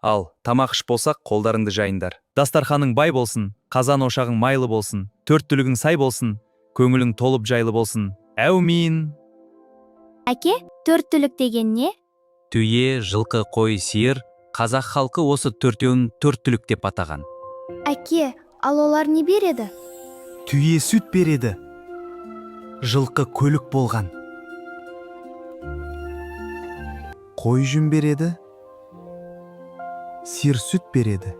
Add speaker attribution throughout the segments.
Speaker 1: Ал, тамақ іш болсақ, қолдарыңды жайындар. Дастарханың бай болсын, қазан ошағың майлы болсын, төрт түлігің сай болсын, көңілің толып жайлы болсын. Әумин.
Speaker 2: Әке, төрт түлік деген не?
Speaker 1: Түйе, жылқы, қой, сиыр, қазақ халқы осы төртеуін төрт түлік деп атаған.
Speaker 2: Әке, ал олар не береді?
Speaker 3: Түйе сүт береді. Жылқы көлік болған. Қой жүн береді. Сиыр сүт береді.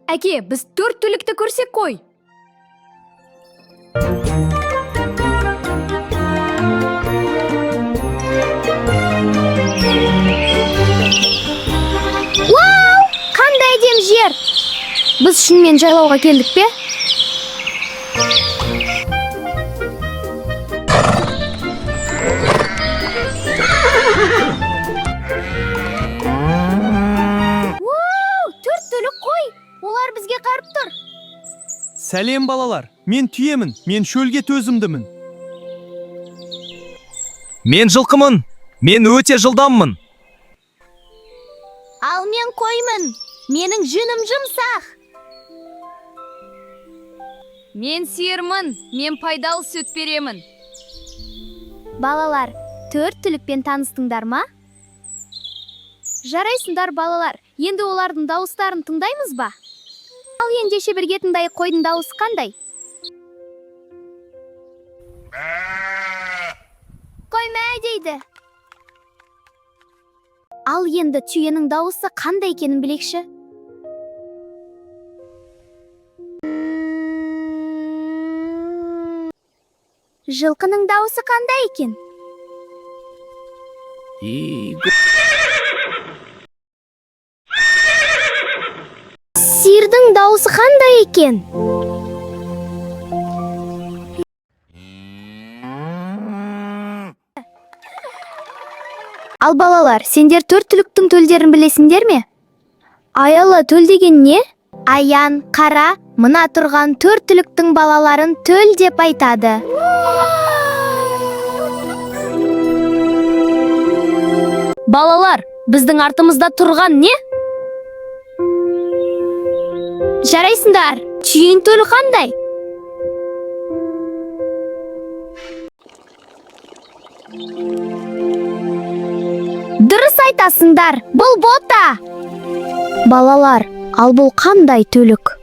Speaker 2: Әке, біз төрт түлікті көрсек қой. Вау! Қандай әдемі жер! Біз шынымен жайлауға келдік пе? Төрт түлік қой! Олар бізге қарып тұр.
Speaker 3: Сәлем балалар, мен түйемін, мен шөлге төзімдімін.
Speaker 1: Мен жылқымын, мен өте жылдаммын.
Speaker 2: Ал мен қоймын, менің жүнім жұмсақ.
Speaker 4: Мен сиырмын, мен пайдалы сүт беремін.
Speaker 2: Балалар, төрт түлікпен таныстыңдар ма? Жарайсыңдар балалар, енді олардың дауыстарын тыңдаймыз ба? Ал ендеше бірге тыңдайық, қойдың дауысы қандай? Қой мә дейді. Ал енді түйенің дауысы қандай екенін білейікші? Жылқының дауысы қандай екен? Сиырдың дауысы қандай екен? Ал балалар, сендер төрт түліктің төлдерін білесіңдер ме? Аялы төл деген не? Аян, қара, мына тұрған төрт түліктің балаларын төл деп айтады. Балалар, біздің артымызда тұрған не? Жарайсыңдар, түйенің төлі қандай? Дұрыс айтасыңдар, бұл бота. Балалар, ал бұл қандай төлік?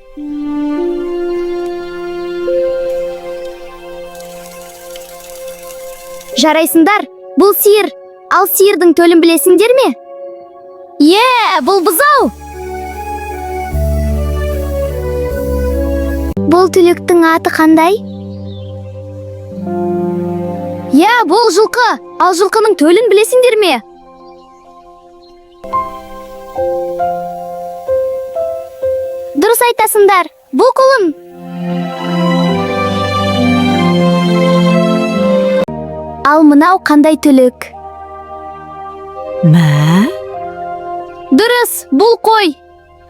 Speaker 2: Жарайсыңдар, бұл сиыр. Ал сиырдың төлін білесіңдер ме? Бұл бұзау. Бұл түліктің аты қандай? Бұл жылқы. Ал жылқының төлін білесіңдер ме? Дұрыс айтасыңдар, бұл құлын. Ал мынау қандай түлік? Дұрыс, бұл қой.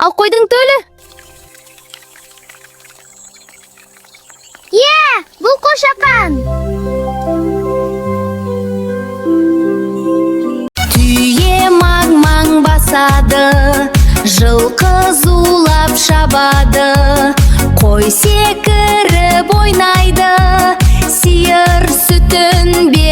Speaker 2: Ал қойдың төлі? Бұл қошақан. Түйе маң-маң басады, жылқы зулап шабады, қой секіріп ойнайды, сиыр сүтін береді.